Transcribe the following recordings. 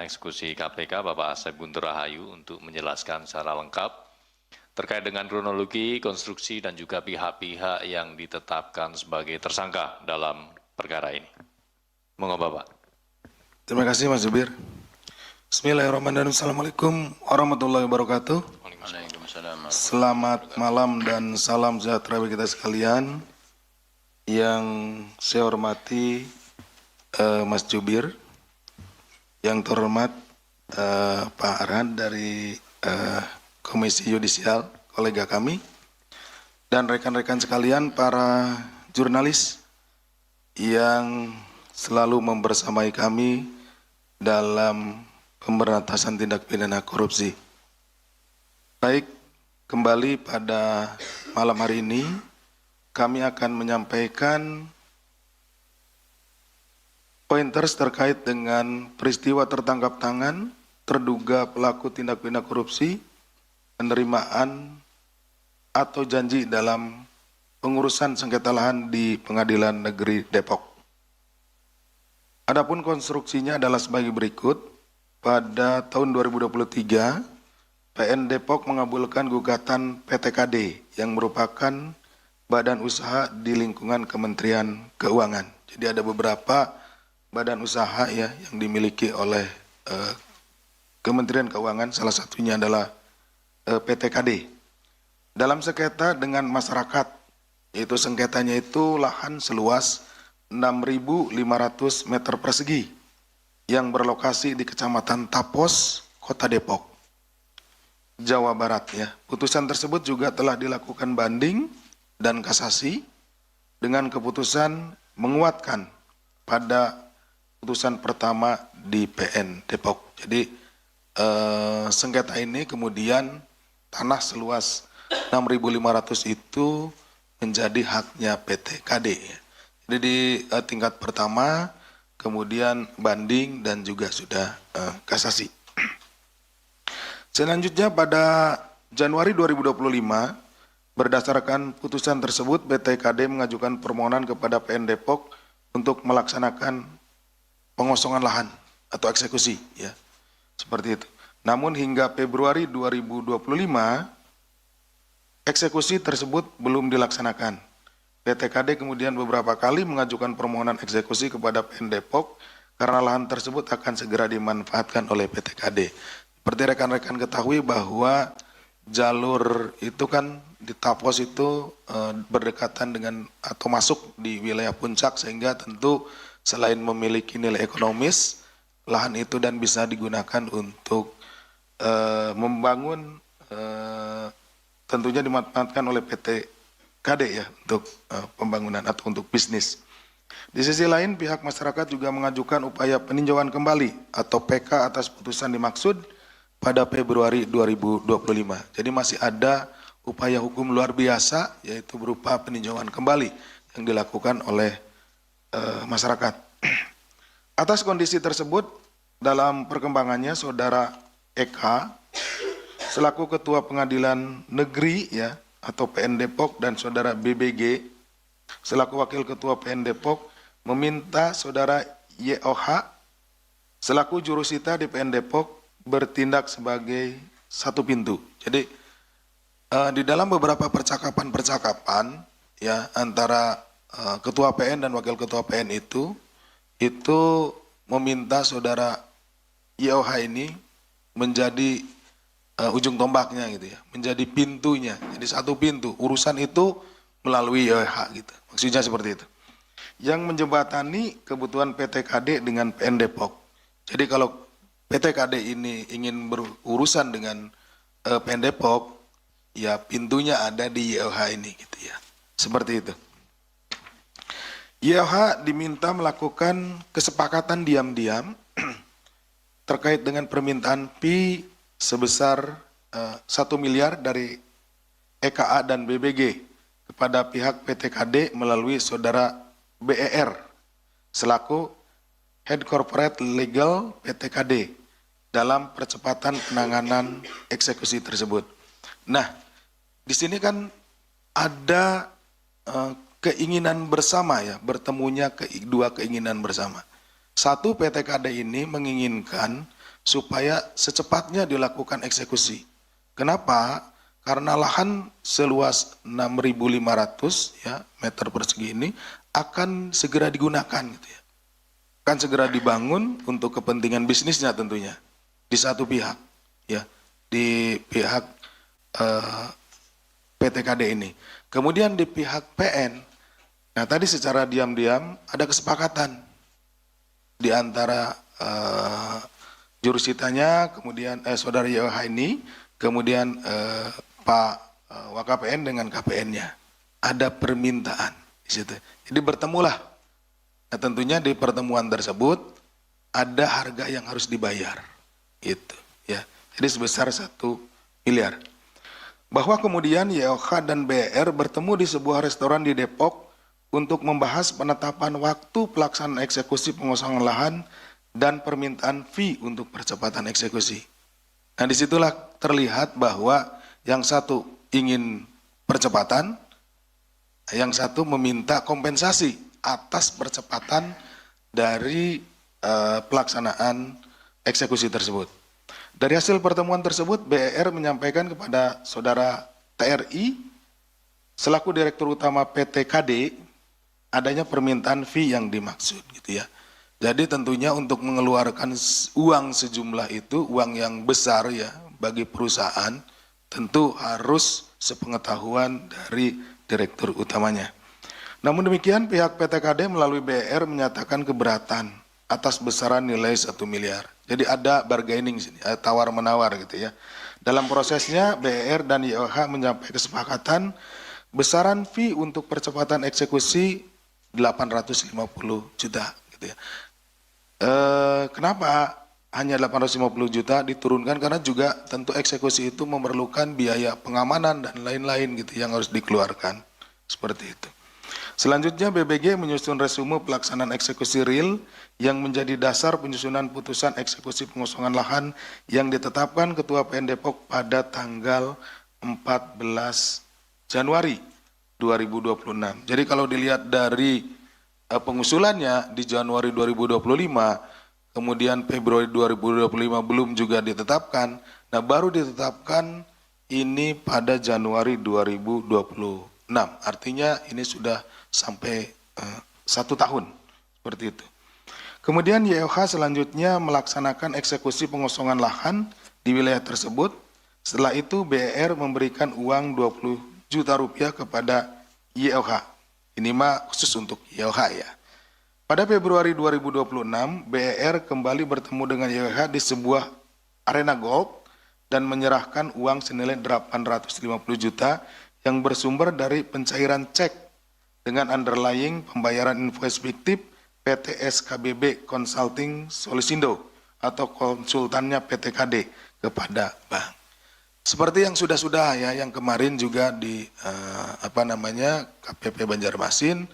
Eksekusi KPK Bapak Asep Guntur Rahayu untuk menjelaskan secara lengkap terkait dengan kronologi, konstruksi, dan juga pihak-pihak yang ditetapkan sebagai tersangka dalam perkara ini. Monggo Bapak. Terima kasih Mas Zubir. Bismillahirrahmanirrahim. Assalamualaikum warahmatullahi wabarakatuh. Waalaikumsalam. Selamat malam dan salam sejahtera bagi kita sekalian. Yang saya hormati Mas Jubir, yang terhormat Pak Arhan dari Komisi Yudisial, kolega kami, dan rekan-rekan sekalian para jurnalis yang selalu membersamai kami dalam pemberantasan tindak pidana korupsi. Baik, kembali pada malam hari ini kami akan menyampaikan pointers terkait dengan peristiwa tertangkap tangan terduga pelaku tindak pidana korupsi, penerimaan atau janji dalam pengurusan sengketa lahan di Pengadilan Negeri Depok. Adapun konstruksinya adalah sebagai berikut. Pada tahun 2023, PN Depok mengabulkan gugatan PTKD yang merupakan badan usaha di lingkungan Kementerian Keuangan. Jadi ada beberapa badan usaha ya yang dimiliki oleh Kementerian Keuangan, salah satunya adalah PTKD. Dalam sengketa dengan masyarakat, yaitu sengketanya itu lahan seluas 6.500 meter persegi yang berlokasi di Kecamatan Tapos, Kota Depok, Jawa Barat ya. Putusan tersebut juga telah dilakukan banding dan kasasi dengan keputusan menguatkan pada putusan pertama di PN Depok. Jadi sengketa ini kemudian tanah seluas 6.500 itu menjadi haknya PT KD. Jadi di tingkat pertama, kemudian banding dan juga sudah kasasi. Selanjutnya pada Januari 2025, berdasarkan putusan tersebut, PTKD mengajukan permohonan kepada PN Depok untuk melaksanakan pengosongan lahan atau eksekusi, ya, seperti itu. Namun hingga Februari 2025, eksekusi tersebut belum dilaksanakan. PTKD kemudian beberapa kali mengajukan permohonan eksekusi kepada PN Depok karena lahan tersebut akan segera dimanfaatkan oleh PTKD. Seperti rekan-rekan ketahui bahwa jalur itu kan di Tapos itu berdekatan dengan atau masuk di wilayah puncak, sehingga tentu selain memiliki nilai ekonomis, lahan itu dan bisa digunakan untuk membangun, tentunya dimanfaatkan oleh PT KD ya untuk pembangunan atau untuk bisnis. Di sisi lain, pihak masyarakat juga mengajukan upaya peninjauan kembali atau PK atas putusan dimaksud pada Februari 2025. Jadi masih ada upaya hukum luar biasa, yaitu berupa peninjauan kembali yang dilakukan oleh masyarakat. Atas kondisi tersebut, dalam perkembangannya Saudara Eka selaku Ketua Pengadilan Negeri ya atau PN Depok dan Saudara BBG selaku Wakil Ketua PN Depok meminta Saudara YOH selaku jurusita di PN Depok bertindak sebagai satu pintu. Jadi di dalam beberapa percakapan ya antara Ketua PN dan Wakil Ketua PN itu meminta Saudara YOH ini menjadi ujung tombaknya gitu ya, menjadi pintunya. Jadi satu pintu, urusan itu melalui YOH gitu. Maksudnya seperti itu. Yang menjembatani kebutuhan PTKD dengan PN Depok. Jadi kalau PTKD ini ingin berurusan dengan PN Depok, ya pintunya ada di YOH ini gitu ya. Seperti itu. YOH diminta melakukan kesepakatan diam-diam terkait dengan permintaan fee sebesar 1 miliar dari EKA dan BBG kepada pihak PTKD melalui Saudara BER selaku Head Corporate Legal PTKD dalam percepatan penanganan eksekusi tersebut. Nah, di sini kan ada keinginan bersama ya, bertemunya dua keinginan bersama. Satu, PTKD ini menginginkan supaya secepatnya dilakukan eksekusi. Kenapa? Karena lahan seluas 6.500 ya, meter persegi ini akan segera digunakan gitu ya. Akan segera dibangun untuk kepentingan bisnisnya tentunya di satu pihak ya, di pihak PTKD ini. Kemudian di pihak PN, nah tadi secara diam-diam ada kesepakatan di antara jurusitanya, kemudian saudara YOH ini, kemudian Pak WKPN dengan KPN-nya. Ada permintaan di situ. Jadi bertemulah. Nah, tentunya di pertemuan tersebut ada harga yang harus dibayar. Itu ya. Jadi sebesar 1 miliar. Bahwa kemudian YOH dan BR bertemu di sebuah restoran di Depok untuk membahas penetapan waktu pelaksanaan eksekusi pengosongan lahan dan permintaan fee untuk percepatan eksekusi. Nah, disitulah terlihat bahwa yang satu ingin percepatan, yang satu meminta kompensasi atas percepatan dari pelaksanaan eksekusi tersebut. Dari hasil pertemuan tersebut, BR menyampaikan kepada saudara TRI selaku Direktur Utama PTKD adanya permintaan fee yang dimaksud gitu ya. Jadi tentunya untuk mengeluarkan uang sejumlah itu, uang yang besar ya bagi perusahaan, tentu harus sepengetahuan dari direktur utamanya. Namun demikian pihak PTKD melalui BR menyatakan keberatan atas besaran nilai 1 miliar. Jadi ada bargaining sini, tawar-menawar gitu ya. Dalam prosesnya BR dan YOH mencapai kesepakatan besaran fee untuk percepatan eksekusi 850 juta gitu ya. Kenapa hanya 850 juta diturunkan? Karena juga tentu eksekusi itu memerlukan biaya pengamanan dan lain-lain gitu yang harus dikeluarkan. Seperti itu. Selanjutnya BBG menyusun resume pelaksanaan eksekusi real yang menjadi dasar penyusunan putusan eksekusi pengosongan lahan yang ditetapkan Ketua PN Depok pada tanggal 14 Januari 2026. Jadi kalau dilihat dari pengusulannya di Januari 2025, kemudian Februari 2025 belum juga ditetapkan, nah baru ditetapkan ini pada Januari 2026. Artinya ini sudah sampai 1 tahun, seperti itu. Kemudian YOH selanjutnya melaksanakan eksekusi pengosongan lahan di wilayah tersebut. Setelah itu BR memberikan uang 20 juta rupiah kepada YOH. Ini mah khusus untuk YOH ya. Pada Februari 2026, BR kembali bertemu dengan YOH di sebuah arena golf dan menyerahkan uang senilai 850 juta yang bersumber dari pencairan cek dengan underlying pembayaran invoice fiktif PT SKBB Consulting Solisindo atau konsultannya PTKD kepada bank. Seperti yang sudah-sudah ya, yang kemarin juga di KPP Banjarmasin,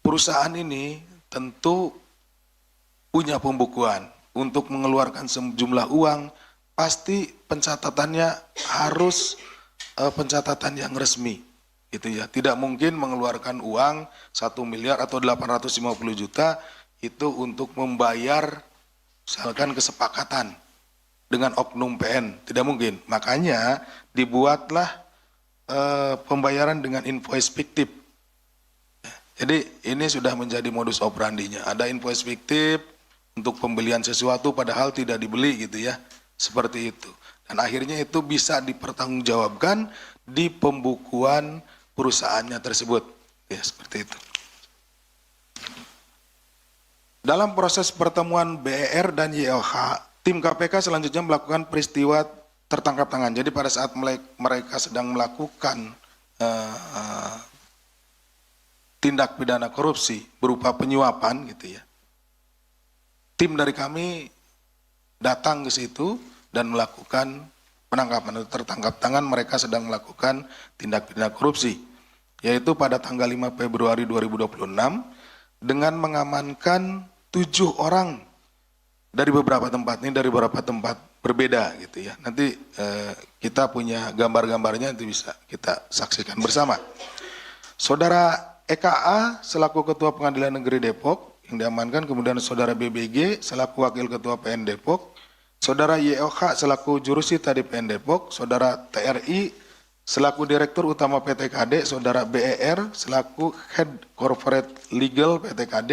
perusahaan ini tentu punya pembukuan untuk mengeluarkan sejumlah uang, pasti pencatatannya harus pencatatan yang resmi. Gitu ya, tidak mungkin mengeluarkan uang 1 miliar atau 850 juta itu untuk membayar misalkan kesepakatan dengan oknum PN, tidak mungkin. Makanya dibuatlah pembayaran dengan invoice fiktif. Jadi ini sudah menjadi modus operandinya. Ada invoice fiktif untuk pembelian sesuatu padahal tidak dibeli gitu ya, seperti itu. Dan akhirnya itu bisa dipertanggungjawabkan di pembukuan perusahaannya tersebut, ya seperti itu. Dalam proses pertemuan BR dan YOH, tim KPK selanjutnya melakukan peristiwa tertangkap tangan. Jadi pada saat mereka sedang melakukan tindak pidana korupsi berupa penyuapan gitu ya, tim dari kami datang ke situ dan melakukan penangkapan atau tertangkap tangan mereka sedang melakukan tindak pidana korupsi, yaitu pada tanggal 5 Februari 2026 dengan mengamankan 7 orang dari beberapa tempat, ini dari beberapa tempat berbeda gitu ya. Nanti kita punya gambar-gambarnya, itu bisa kita saksikan bersama. Saudara EKA selaku Ketua Pengadilan Negeri Depok yang diamankan, kemudian saudara BBG selaku Wakil Ketua PN Depok Saudara YOH selaku jurusita di PN Depok, Saudara TRI selaku Direktur Utama PT KD, Saudara BER selaku Head Corporate Legal PT KD,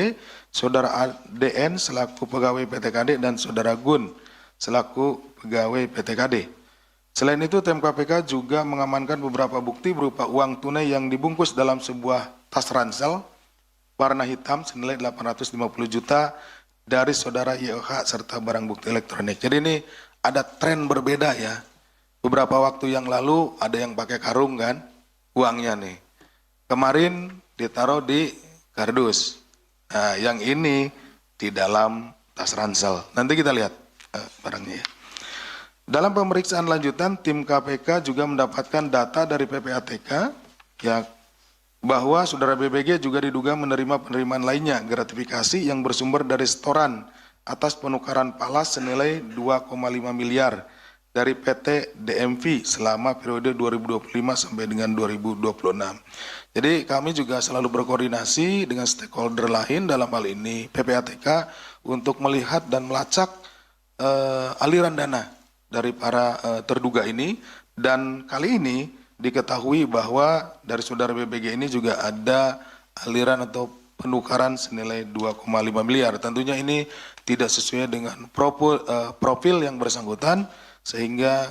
Saudara ADN selaku Pegawai PT KD, dan Saudara Gun selaku Pegawai PT KD. Selain itu, tim KPK juga mengamankan beberapa bukti berupa uang tunai yang dibungkus dalam sebuah tas ransel warna hitam senilai 850 juta dari Saudara YOH serta barang bukti elektronik. Jadi ini ada tren berbeda ya. Beberapa waktu yang lalu ada yang pakai karung kan, uangnya nih. Kemarin ditaruh di kardus. Nah, yang ini di dalam tas ransel. Nanti kita lihat barangnya ya. Dalam pemeriksaan lanjutan, tim KPK juga mendapatkan data dari PPATK ya, bahwa Saudara BBG juga diduga menerima penerimaan lainnya gratifikasi yang bersumber dari setoran atas penukaran palas senilai 2,5 miliar dari PT DMV selama periode 2025 sampai dengan 2026. Jadi kami juga selalu berkoordinasi dengan stakeholder lain, dalam hal ini PPATK, untuk melihat dan melacak aliran dana dari para terduga ini, dan kali ini diketahui bahwa dari Saudara BBG ini juga ada aliran atau penukaran senilai 2,5 miliar. Tentunya ini tidak sesuai dengan profil yang bersangkutan, sehingga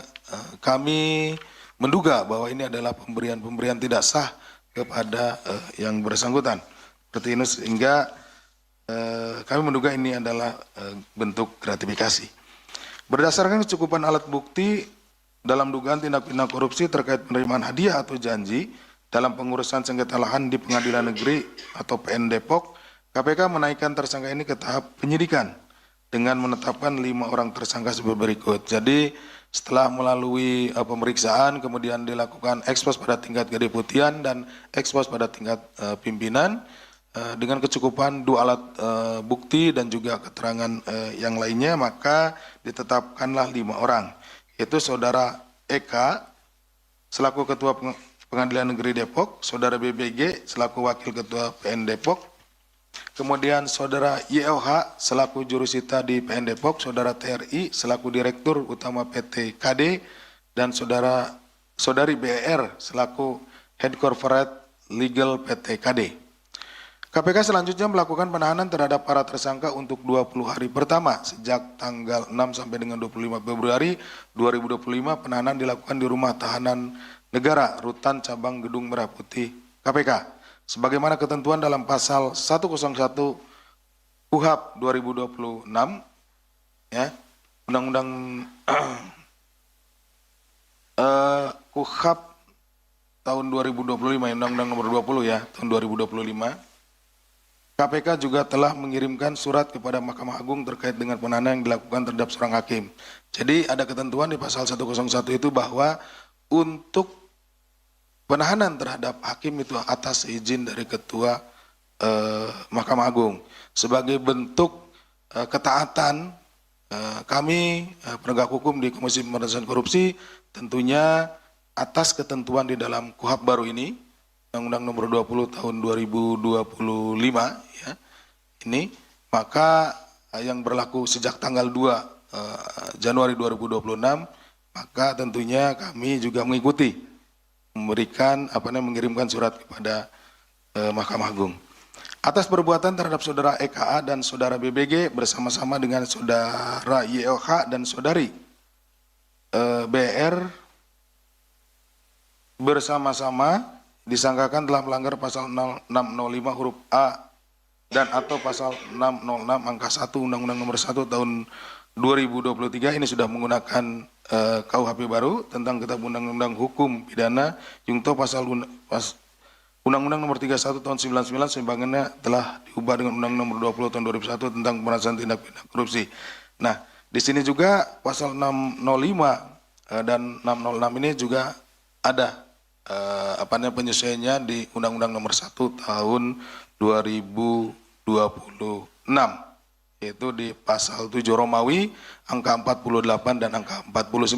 kami menduga bahwa ini adalah pemberian tidak sah kepada yang bersangkutan. Seperti ini, sehingga kami menduga ini adalah bentuk gratifikasi. Berdasarkan kecukupan alat bukti dalam dugaan tindak pidana korupsi terkait penerimaan hadiah atau janji dalam pengurusan sengketa lahan di Pengadilan Negeri atau PN Depok, KPK menaikkan tersangka ini ke tahap penyidikan dengan menetapkan 5 orang tersangka sebagai berikut. Jadi setelah melalui pemeriksaan, kemudian dilakukan ekspos pada tingkat kedeputian dan ekspos pada tingkat pimpinan, dengan kecukupan 2 alat bukti dan juga keterangan yang lainnya, maka ditetapkanlah 5 orang, yaitu Saudara Eka selaku Ketua Pengadilan Negeri Depok, Saudara BBG selaku Wakil Ketua PN Depok, kemudian Saudara YOH selaku jurusita di PN Depok, Saudara TRI selaku Direktur Utama PT KD, dan Saudari BER selaku Head Corporate Legal PT KD. KPK selanjutnya melakukan penahanan terhadap para tersangka untuk 20 hari pertama sejak tanggal 6 sampai dengan 25 Februari 2025. Penahanan dilakukan di Rumah Tahanan Negara Rutan Cabang Gedung Merah Putih KPK. Sebagaimana ketentuan dalam pasal 101 KUHP 2026 ya, Undang-Undang KUHP tahun 2025 ya, Undang-Undang nomor 20 ya, tahun 2025. KPK juga telah mengirimkan surat kepada Mahkamah Agung terkait dengan penahanan yang dilakukan terhadap seorang hakim. Jadi ada ketentuan di pasal 101 itu bahwa untuk penahanan terhadap hakim itu atas izin dari Ketua Mahkamah Agung. Sebagai bentuk ketaatan kami penegak hukum di Komisi Pemberantasan Korupsi, tentunya atas ketentuan di dalam KUHP baru ini, Undang-Undang nomor 20 tahun 2025 ya, ini, maka yang berlaku sejak tanggal 2 Januari 2026, maka tentunya kami juga mengikuti, mengirimkan surat kepada Mahkamah Agung. Atas perbuatan terhadap Saudara EKA dan Saudara BBG bersama-sama dengan Saudara YOH dan Saudari BR bersama-sama disangkakan telah melanggar pasal 605 huruf A dan atau pasal 606 angka 1 Undang-Undang nomor 1 tahun 2023. Ini sudah menggunakan KUHP baru tentang Kitab Undang-Undang Hukum Pidana Jungto pasal Undang-Undang nomor 31 tahun 99, sebagainya telah diubah dengan Undang-Undang nomor 20 tahun 2001 tentang pemberantasan tindak pidana korupsi. Nah, di sini juga pasal 605 dan 606 ini juga ada penyesuaiannya di Undang-Undang nomor 1 tahun 2026, yaitu di pasal 7 Romawi angka 48 dan angka 49.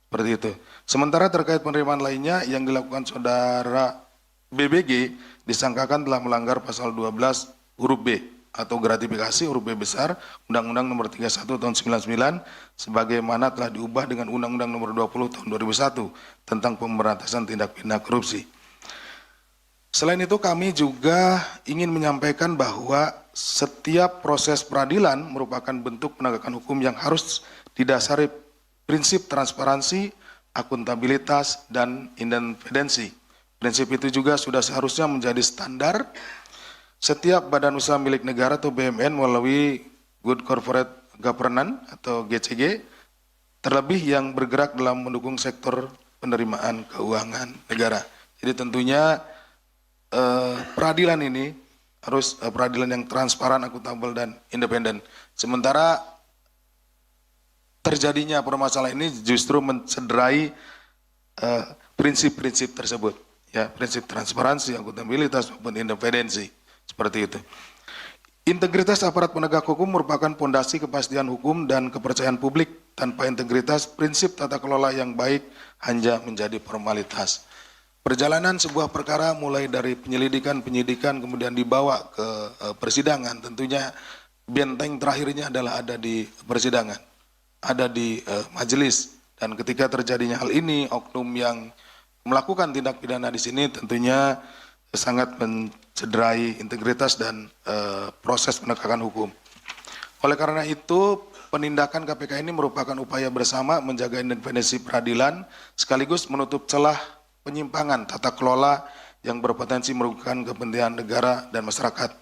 Seperti itu. Sementara terkait penerimaan lainnya yang dilakukan Saudara BBG disangkakan telah melanggar pasal 12 huruf B atau gratifikasi huruf B besar Undang-Undang Nomor 31 Tahun 99 sebagaimana telah diubah dengan Undang-Undang Nomor 20 Tahun 2001 tentang pemberantasan tindak pidana korupsi. Selain itu kami juga ingin menyampaikan bahwa setiap proses peradilan merupakan bentuk penegakan hukum yang harus didasari prinsip transparansi, akuntabilitas, dan independensi. Prinsip itu juga sudah seharusnya menjadi standar setiap badan usaha milik negara atau BUMN melalui Good Corporate Governance atau GCG, terlebih yang bergerak dalam mendukung sektor penerimaan keuangan negara. Jadi tentunya peradilan ini harus peradilan yang transparan, akuntabel, dan independen. Sementara terjadinya permasalahan ini justru mencederai prinsip-prinsip tersebut, ya, prinsip transparansi, akuntabilitas maupun independensi, seperti itu. Integritas aparat penegak hukum merupakan pondasi kepastian hukum dan kepercayaan publik. Tanpa integritas, prinsip tata kelola yang baik hanya menjadi formalitas. Perjalanan sebuah perkara mulai dari penyelidikan, penyidikan, kemudian dibawa ke persidangan, tentunya benteng terakhirnya adalah ada di persidangan, ada di majelis. Dan ketika terjadinya hal ini, oknum yang melakukan tindak pidana di sini tentunya sangat mencederai integritas dan proses penegakan hukum. Oleh karena itu, penindakan KPK ini merupakan upaya bersama menjaga independensi peradilan sekaligus menutup celah penyimpangan tata kelola yang berpotensi merugikan kepentingan negara dan masyarakat.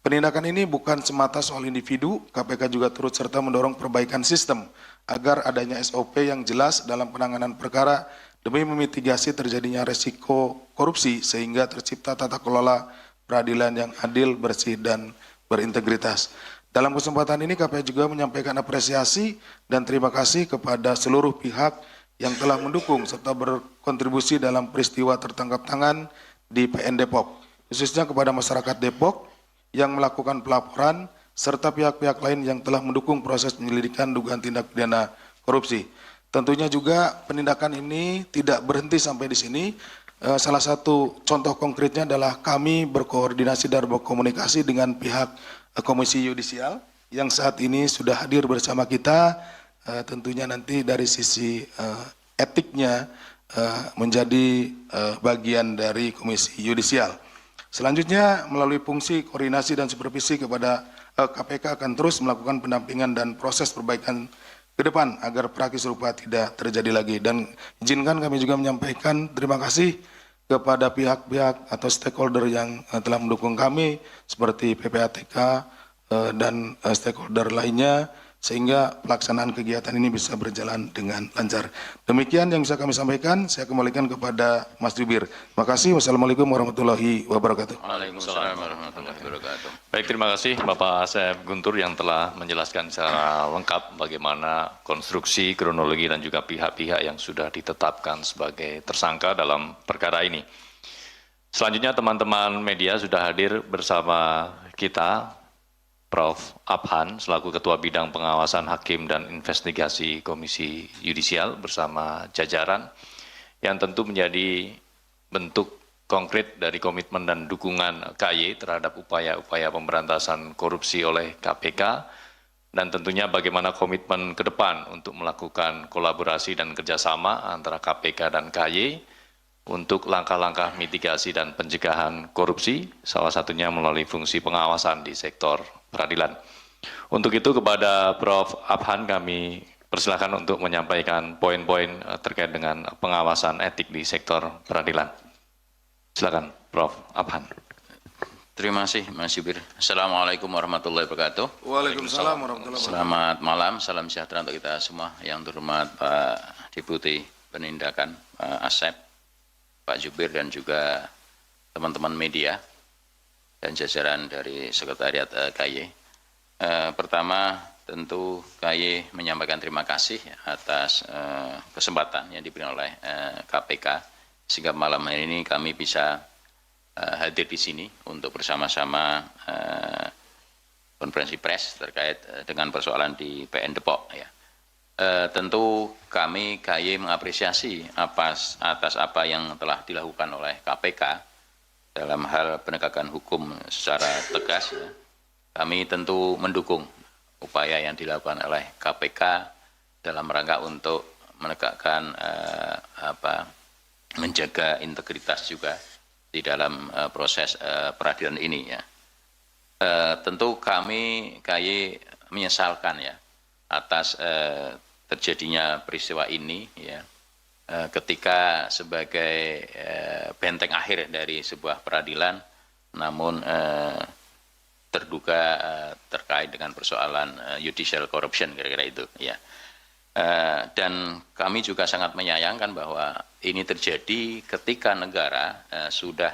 Penindakan ini bukan semata soal individu, KPK juga turut serta mendorong perbaikan sistem agar adanya SOP yang jelas dalam penanganan perkara demi memitigasi terjadinya resiko korupsi sehingga tercipta tata kelola peradilan yang adil, bersih, dan berintegritas. Dalam kesempatan ini KPK juga menyampaikan apresiasi dan terima kasih kepada seluruh pihak yang telah mendukung serta berkontribusi dalam peristiwa tertangkap tangan di PN Depok, khususnya kepada masyarakat Depok yang melakukan pelaporan serta pihak-pihak lain yang telah mendukung proses penyelidikan dugaan tindak pidana korupsi. Tentunya juga penindakan ini tidak berhenti sampai di sini. Salah satu contoh konkretnya adalah kami berkoordinasi dan berkomunikasi dengan pihak Komisi Yudisial yang saat ini sudah hadir bersama kita. Tentunya nanti dari sisi etiknya menjadi bagian dari Komisi Yudisial. Selanjutnya melalui fungsi koordinasi dan supervisi kepada KPK akan terus melakukan pendampingan dan proses perbaikan ke depan agar praktik serupa tidak terjadi lagi. Dan izinkan kami juga menyampaikan terima kasih kepada pihak-pihak atau stakeholder yang telah mendukung kami seperti PPATK dan stakeholder lainnya sehingga pelaksanaan kegiatan ini bisa berjalan dengan lancar. Demikian yang bisa kami sampaikan, saya kembalikan kepada Mas Jubir. Terima kasih. Wassalamualaikum warahmatullahi wabarakatuh. Waalaikumsalam warahmatullahi wabarakatuh. Baik, terima kasih Bapak Asep Guntur yang telah menjelaskan secara lengkap bagaimana konstruksi, kronologi, dan juga pihak-pihak yang sudah ditetapkan sebagai tersangka dalam perkara ini. Selanjutnya teman-teman media sudah hadir bersama kita, Prof. Abhan selaku Ketua Bidang Pengawasan Hakim dan Investigasi Komisi Yudisial bersama jajaran yang tentu menjadi bentuk konkret dari komitmen dan dukungan KY terhadap upaya-upaya pemberantasan korupsi oleh KPK dan tentunya bagaimana komitmen ke depan untuk melakukan kolaborasi dan kerjasama antara KPK dan KY untuk langkah-langkah mitigasi dan pencegahan korupsi, salah satunya melalui fungsi pengawasan di sektor peradilan. Untuk itu kepada Prof. Abhan kami persilakan untuk menyampaikan poin-poin terkait dengan pengawasan etik di sektor peradilan. Silakan Prof. Abhan. Terima kasih Mas Jubir. Assalamualaikum warahmatullahi wabarakatuh. Waalaikumsalam warahmatullahi wabarakatuh. Selamat malam, salam sejahtera untuk kita semua. Yang terhormat Pak Deputi Penindakan Asep, Pak Jubir, dan juga teman-teman media dan jajaran dari Sekretariat KY. Pertama, tentu KY menyampaikan terima kasih atas kesempatan yang diberikan oleh KPK sehingga malam hari ini kami bisa hadir di sini untuk bersama-sama konferensi pers terkait dengan persoalan di PN Depok. Ya. Tentu kami KY mengapresiasi atas apa yang telah dilakukan oleh KPK dalam hal penegakan hukum secara tegas, ya, kami tentu mendukung upaya yang dilakukan oleh KPK dalam rangka untuk menegakkan menjaga integritas juga di dalam proses peradilan ini ya. Tentu kami KY menyesalkan ya atas terjadinya peristiwa ini ya, ketika sebagai benteng akhir dari sebuah peradilan, namun terduga terkait dengan persoalan judicial corruption kira-kira itu ya. Dan kami juga sangat menyayangkan bahwa ini terjadi ketika negara sudah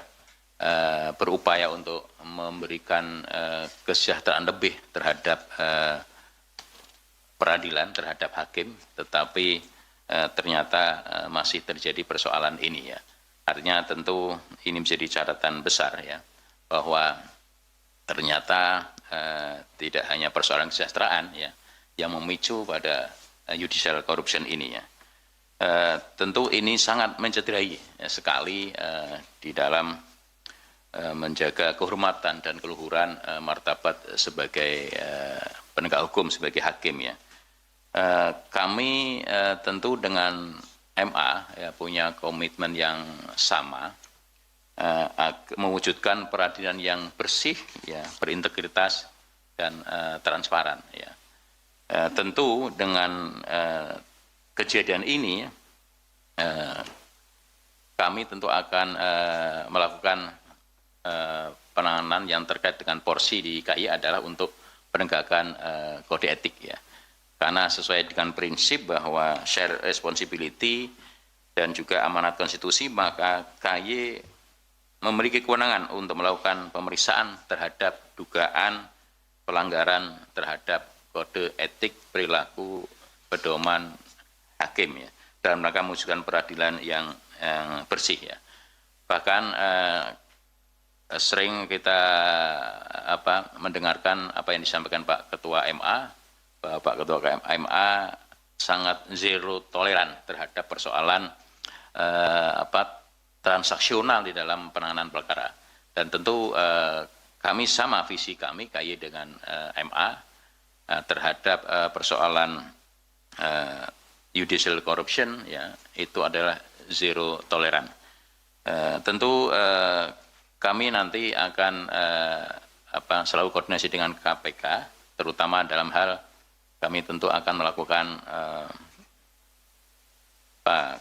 berupaya untuk memberikan kesejahteraan lebih terhadap peradilan, terhadap hakim, tetapi ternyata masih terjadi persoalan ini ya. Artinya tentu ini menjadi catatan besar ya, bahwa ternyata tidak hanya persoalan kesejahteraan ya yang memicu pada judicial corruption ini ya. Tentu ini sangat mencederai ya, sekali di dalam menjaga kehormatan dan keluhuran martabat sebagai penegak hukum, sebagai hakim ya. Kami tentu dengan MA ya, punya komitmen yang sama, mewujudkan peradilan yang bersih ya, berintegritas dan transparan ya. Tentu dengan kejadian ini kami tentu akan melakukan penanganan yang terkait dengan porsi di KY adalah untuk penegakan kode etik ya. Karena sesuai dengan prinsip bahwa share responsibility dan juga amanat konstitusi, maka KY memiliki kewenangan untuk melakukan pemeriksaan terhadap dugaan pelanggaran terhadap kode etik perilaku pedoman hakim ya, dalam rangka mewujudkan peradilan yang bersih ya. Bahkan sering kita mendengarkan apa yang disampaikan Pak Ketua MA, bahwa Pak Ketua MA sangat zero toleran terhadap persoalan transaksional di dalam penanganan perkara. Dan tentu kami sama visi kami KY dengan MA terhadap persoalan judicial corruption ya, itu adalah zero toleran. Tentu kami nanti akan selalu koordinasi dengan KPK, terutama dalam hal kami tentu akan melakukan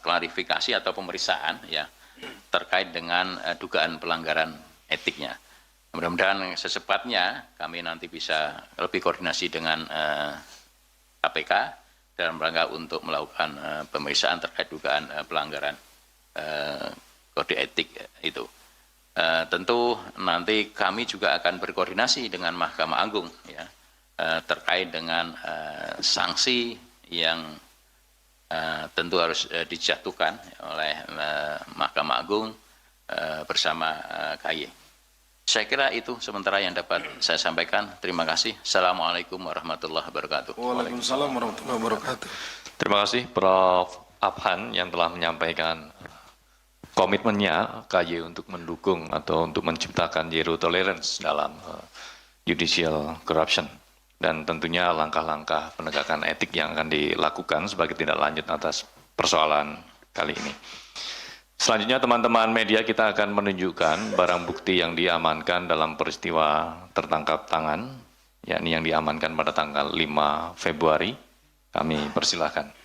klarifikasi atau pemeriksaan ya terkait dengan dugaan pelanggaran etiknya. Mudah-mudahan secepatnya kami nanti bisa lebih koordinasi dengan KPK dalam rangka untuk melakukan pemeriksaan terkait dugaan pelanggaran kode etik itu. Tentu nanti kami juga akan berkoordinasi dengan Mahkamah Agung ya, terkait dengan sanksi yang tentu harus dijatuhkan oleh Mahkamah Agung bersama KY. Saya kira itu sementara yang dapat saya sampaikan. Terima kasih. Assalamualaikum warahmatullahi wabarakatuh. Waalaikumsalam warahmatullahi wabarakatuh. Terima kasih Prof. Abhan yang telah menyampaikan komitmennya KY untuk mendukung atau untuk menciptakan zero tolerance dalam judicial corruption. Dan tentunya langkah-langkah penegakan etik yang akan dilakukan sebagai tindak lanjut atas persoalan kali ini. Selanjutnya teman-teman media, kita akan menunjukkan barang bukti yang diamankan dalam peristiwa tertangkap tangan, yakni yang diamankan pada tanggal 5 Februari. Kami persilahkan.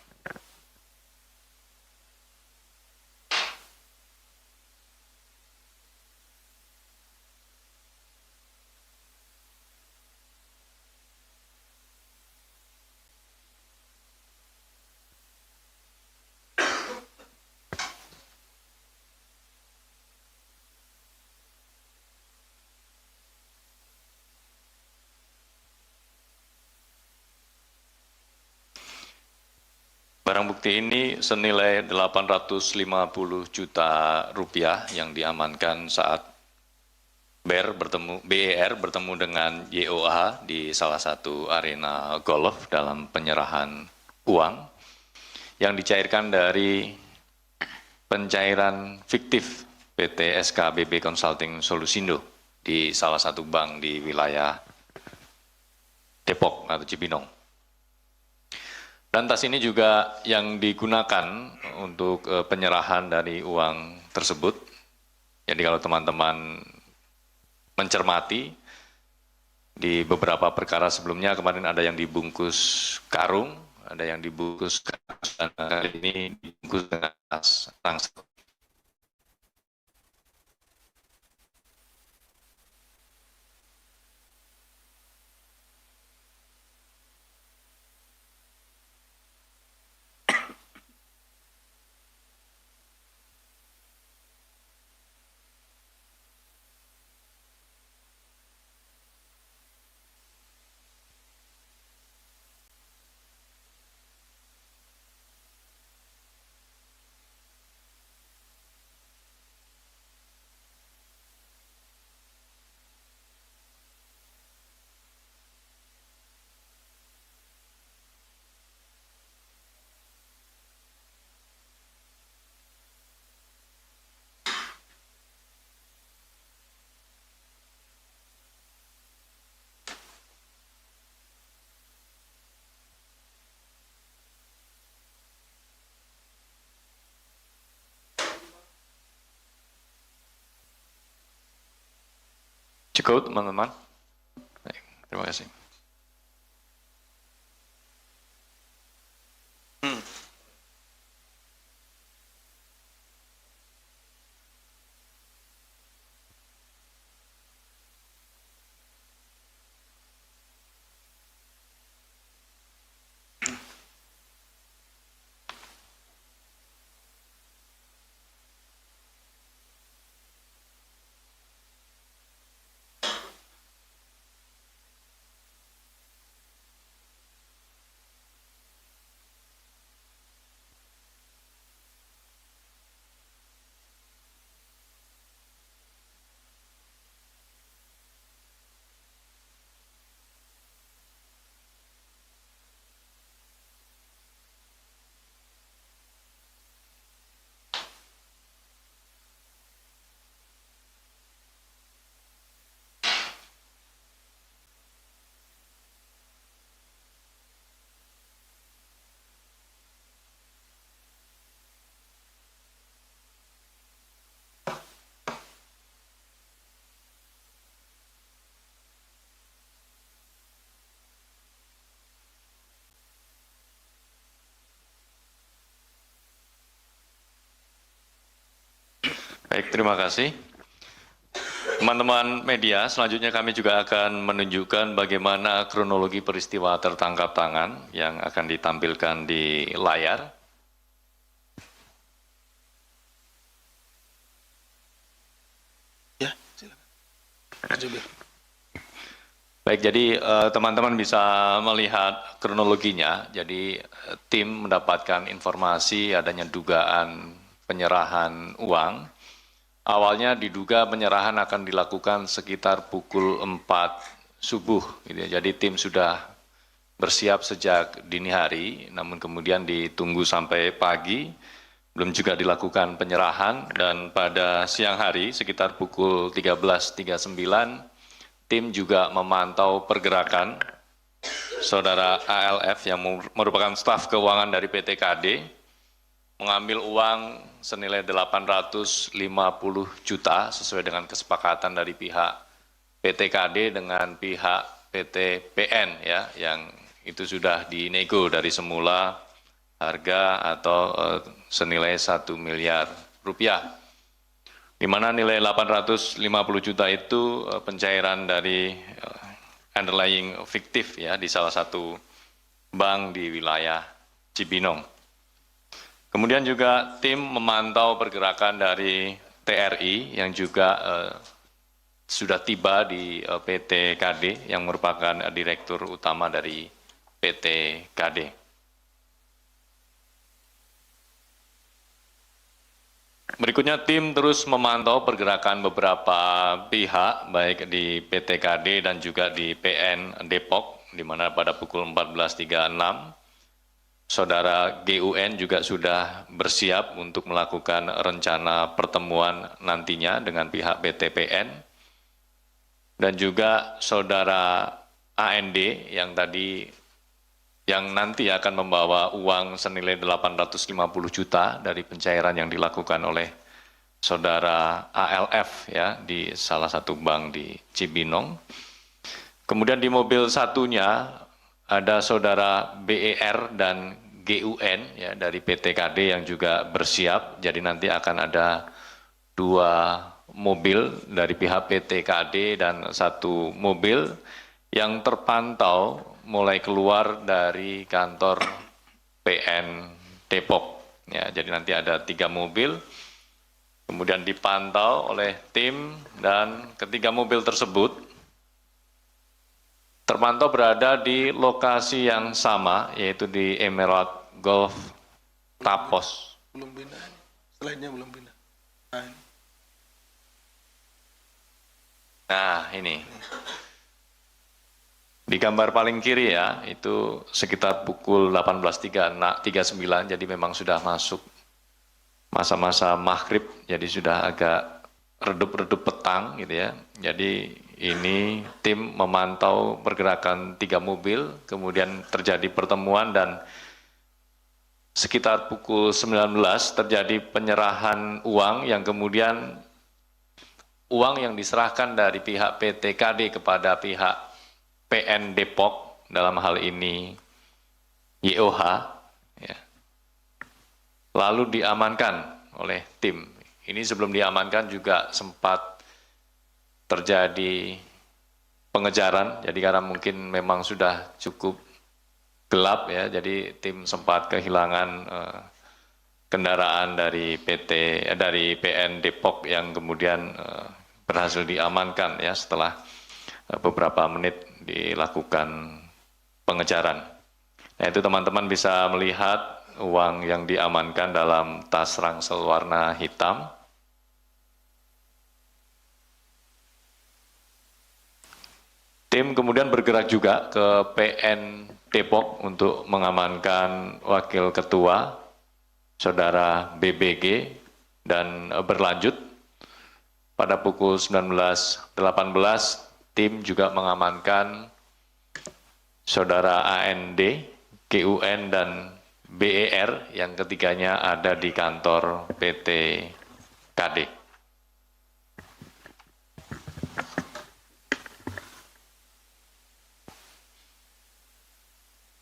Barang bukti ini senilai 850 juta rupiah yang diamankan saat BER bertemu dengan YOA di salah satu arena golf dalam penyerahan uang yang dicairkan dari pencairan fiktif PT SKBB Consulting Solusindo di salah satu bank di wilayah Depok atau Cibinong. Dan tas ini juga yang digunakan untuk penyerahan dari uang tersebut. Jadi kalau teman-teman mencermati, di beberapa perkara sebelumnya kemarin ada yang dibungkus karung, ada yang dibungkus kertas, dan kali ini dibungkus dengan tas ransel. Cukup, teman-teman? Baik, terima kasih. Baik, terima kasih. Teman-teman media, selanjutnya kami juga akan menunjukkan bagaimana kronologi peristiwa tertangkap tangan yang akan ditampilkan di layar. Ya, silakan. Pak Jubir. Baik, jadi teman-teman bisa melihat kronologinya. Jadi tim mendapatkan informasi adanya dugaan penyerahan uang. Awalnya diduga penyerahan akan dilakukan sekitar pukul 4 subuh. Gitu ya. Jadi tim sudah bersiap sejak dini hari, namun kemudian ditunggu sampai pagi, belum juga dilakukan penyerahan, dan pada siang hari sekitar pukul 13.39, tim juga memantau pergerakan saudara ALF yang merupakan staf keuangan dari PT KD, mengambil uang senilai 850 juta sesuai dengan kesepakatan dari pihak PT KD dengan pihak PT PN ya, yang itu sudah dinego dari semula harga atau senilai 1 miliar rupiah. Di mana nilai 850 juta itu pencairan dari underlying fiktif ya di salah satu bank di wilayah Cibinong. Kemudian juga tim memantau pergerakan dari TRI yang juga sudah tiba di PT KD yang merupakan direktur utama dari PT KD. Berikutnya tim terus memantau pergerakan beberapa pihak baik di PT KD dan juga di PN Depok, di mana pada pukul 14.36 saudara GUN juga sudah bersiap untuk melakukan rencana pertemuan nantinya dengan pihak PT PN, dan juga saudara AND yang nanti akan membawa uang senilai 850 juta dari pencairan yang dilakukan oleh saudara ALF ya di salah satu bank di Cibinong. Kemudian di mobil satunya ada saudara BER dan GUN ya dari PTKD yang juga bersiap. Jadi nanti akan ada 2 mobil dari pihak PTKD dan 1 mobil yang terpantau mulai keluar dari kantor PN Depok. Ya, jadi nanti ada 3 mobil, kemudian dipantau oleh tim dan ketiga mobil tersebut terpantau berada di lokasi yang sama, yaitu di Emerald Golf Tapos. Belum pindah, slide-nya belum pindah. Nah, ini. Di gambar paling kiri ya, itu sekitar pukul 18.39, jadi memang sudah masuk masa-masa maghrib, jadi sudah agak redup-redup petang gitu ya. Jadi ini tim memantau pergerakan 3 mobil, kemudian terjadi pertemuan dan sekitar pukul 19 terjadi penyerahan uang yang kemudian uang yang diserahkan dari pihak PTKD kepada pihak PN Depok, dalam hal ini YOH, ya, lalu diamankan oleh tim. Ini sebelum diamankan juga sempat terjadi pengejaran, jadi karena mungkin memang sudah cukup gelap ya, jadi tim sempat kehilangan kendaraan dari PN Depok yang kemudian berhasil diamankan ya setelah beberapa menit dilakukan pengejaran. Nah itu teman-teman bisa melihat uang yang diamankan dalam tas ransel warna hitam. Tim kemudian bergerak juga ke PN Depok untuk mengamankan Wakil Ketua, Saudara BBG, dan berlanjut pada pukul 19.18 tim juga mengamankan Saudara AND, GUN, dan BER yang ketiganya ada di kantor PT KD.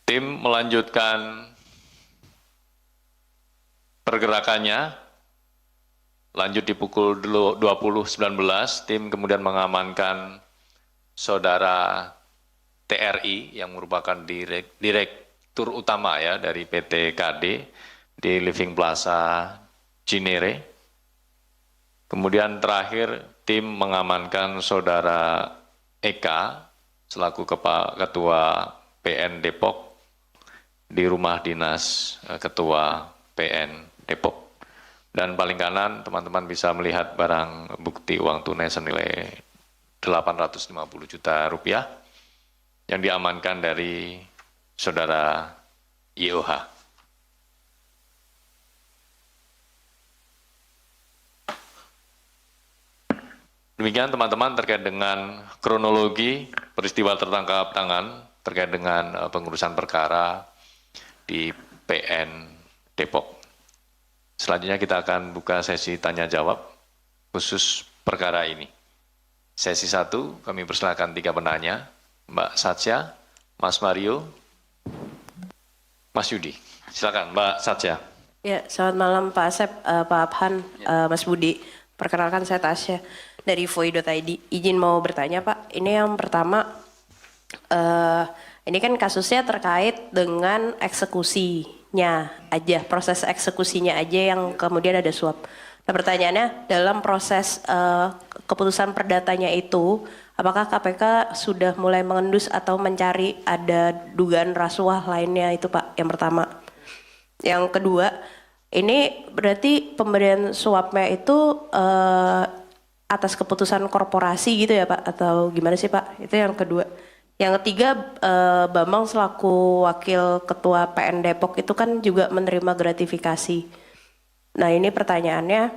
Tim melanjutkan pergerakannya, lanjut di pukul 20.19, tim kemudian mengamankan Saudara TRI yang merupakan direktur utama ya dari PT KD di Living Plaza Cinere. Kemudian terakhir tim mengamankan Saudara Eka selaku Ketua PN Depok di rumah dinas Ketua PN Depok. Dan paling kanan teman-teman bisa melihat barang bukti uang tunai senilai 850 juta rupiah yang diamankan dari Saudara YOH. Demikian teman-teman terkait dengan kronologi peristiwa tertangkap tangan terkait dengan pengurusan perkara di PN Depok. Selanjutnya kita akan buka sesi tanya jawab khusus perkara ini. Sesi 1 kami persilakan 3 penanya, Mbak Satya, Mas Mario, Mas Yudi. Silakan Mbak Satya. Ya, selamat malam Pak Asep, Pak Abhan, Mas Budi. Perkenalkan saya Tasya dari voi.id. Izin mau bertanya Pak, ini yang pertama, ini kan kasusnya terkait dengan eksekusinya aja, proses eksekusinya aja yang kemudian ada suap. Nah pertanyaannya, dalam proses keputusan perdatanya itu, apakah KPK sudah mulai mengendus atau mencari ada dugaan rasuah lainnya itu Pak, yang pertama. Yang kedua, ini berarti pemberian suapnya itu atas keputusan korporasi gitu ya Pak, atau gimana sih Pak? Itu yang kedua. Yang ketiga, Bambang selaku Wakil Ketua PN Depok itu kan juga menerima gratifikasi. Nah ini pertanyaannya,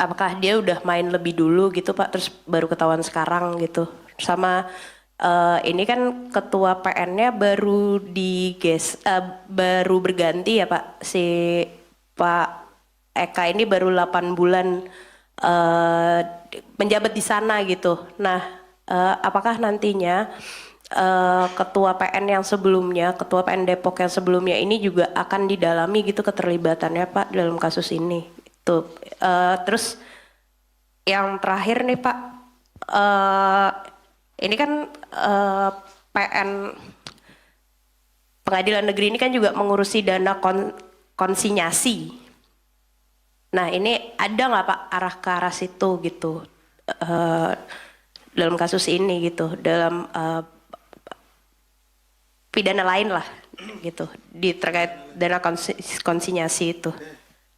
apakah dia udah main lebih dulu gitu Pak, terus baru ketahuan sekarang gitu? Sama ini kan ketua PN-nya baru berganti ya Pak, si Pak Eka ini baru 8 bulan menjabat di sana gitu. Nah, apakah nantinya ketua PN yang sebelumnya, ketua PN Depok yang sebelumnya ini juga akan didalami gitu keterlibatannya Pak dalam kasus ini? Tuh, terus yang terakhir nih Pak, ini kan PN Pengadilan Negeri ini kan juga mengurusi dana konsinyasi. Nah ini ada nggak Pak arah ke arah situ gitu dalam kasus ini gitu, dalam pidana lain lah gitu, terkait dana konsinyasi itu.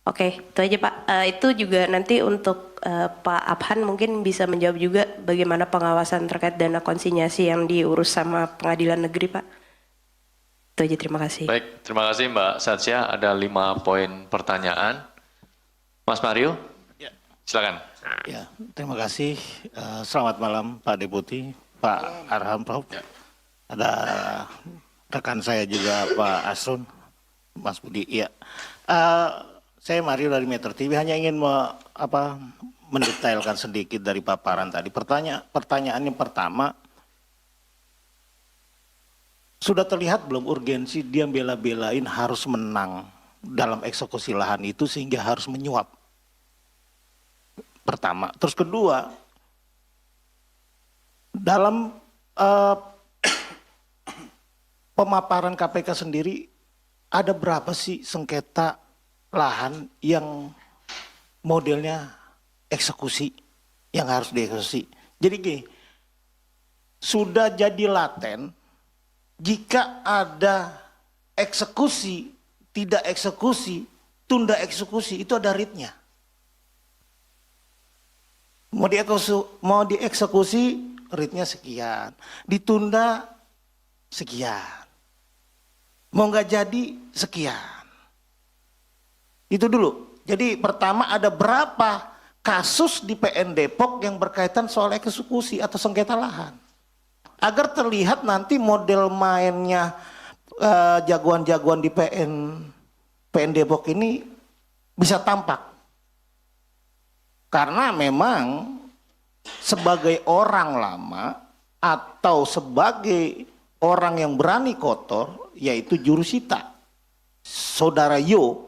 Oke, itu aja Pak. Itu juga nanti untuk Pak Abhan mungkin bisa menjawab juga bagaimana pengawasan terkait dana konsinyasi yang diurus sama Pengadilan Negeri Pak. Itu aja, terima kasih. Baik, terima kasih Mbak Satsia. Ada 5 poin pertanyaan. Mas Mario, Ya. silakan. Ya, terima kasih. Selamat malam Pak Deputi, Pak Arham Prof. Ya. Ada rekan saya juga Pak Asrun, Mas Budi. Ya, saya Mario dari Metro TV hanya ingin mendetailkan sedikit dari paparan tadi. Pertanyaan yang pertama, sudah terlihat belum urgensi dia bela-belain harus menang dalam eksekusi lahan itu sehingga harus menyuap? Pertama, terus kedua, dalam pemaparan KPK sendiri ada berapa sih sengketa lahan yang modelnya eksekusi yang harus dieksekusi? Jadi gini, sudah jadi laten jika ada eksekusi, tidak eksekusi, tunda eksekusi itu ada ritnya. Mau dieksekusi ritnya sekian, ditunda sekian, mau nggak jadi sekian. Itu dulu. Jadi pertama ada berapa kasus di PN Depok yang berkaitan soal eksekusi atau sengketa lahan. Agar terlihat nanti model mainnya jagoan-jagoan di PN Depok ini bisa tampak. Karena memang sebagai orang lama atau sebagai orang yang berani kotor, yaitu jurusita, saudara Yo,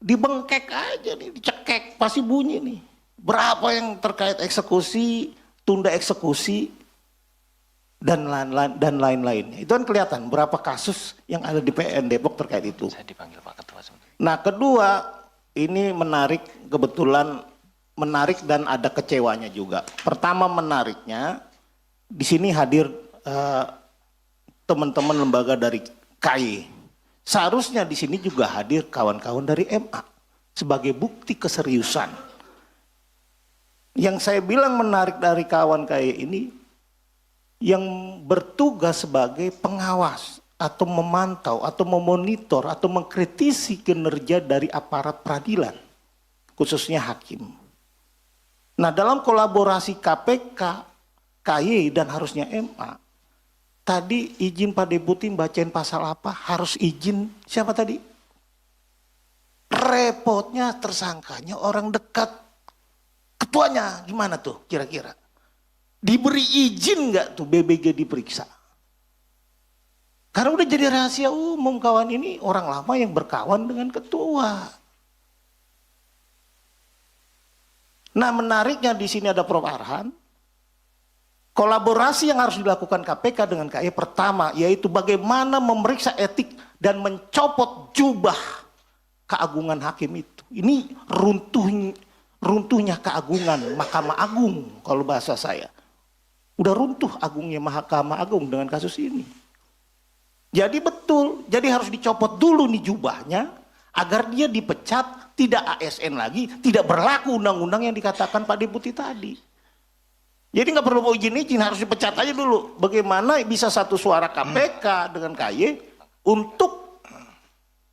dibengkek aja nih, dicekek, pasti bunyi nih. Berapa yang terkait eksekusi, tunda eksekusi, dan lain-lain. Itu kan kelihatan berapa kasus yang ada di PN Depok terkait itu. Saya dipanggil Pak Ketua sebentar. Nah kedua, ini menarik, kebetulan menarik dan ada kecewanya juga. Pertama menariknya, di sini hadir teman-teman lembaga dari KY. Seharusnya di sini juga hadir kawan-kawan dari MA sebagai bukti keseriusan. Yang saya bilang menarik dari kawan KY ini, yang bertugas sebagai pengawas atau memantau atau memonitor atau mengkritisi kinerja dari aparat peradilan, khususnya hakim. Nah dalam kolaborasi KPK, KY dan harusnya MA, tadi izin Pak Deputi bacain pasal apa, harus izin siapa tadi? Repotnya tersangkanya orang dekat ketuanya, gimana tuh kira-kira? Diberi izin nggak tuh BBG diperiksa? Karena udah jadi rahasia umum kawan ini orang lama yang berkawan dengan ketua. Nah menariknya di sini ada Prof. Arhan, kolaborasi yang harus dilakukan KPK dengan KY pertama yaitu bagaimana memeriksa etik dan mencopot jubah keagungan hakim itu. Ini runtuhnya keagungan Mahkamah Agung kalau bahasa saya. Udah runtuh agungnya Mahkamah Agung dengan kasus ini. Jadi betul, jadi harus dicopot dulu nih jubahnya agar dia dipecat, tidak ASN lagi, tidak berlaku undang-undang yang dikatakan Pak Deputi tadi. Jadi nggak perlu izin-izin, harus dipecat aja dulu. Bagaimana bisa satu suara KPK dengan KY untuk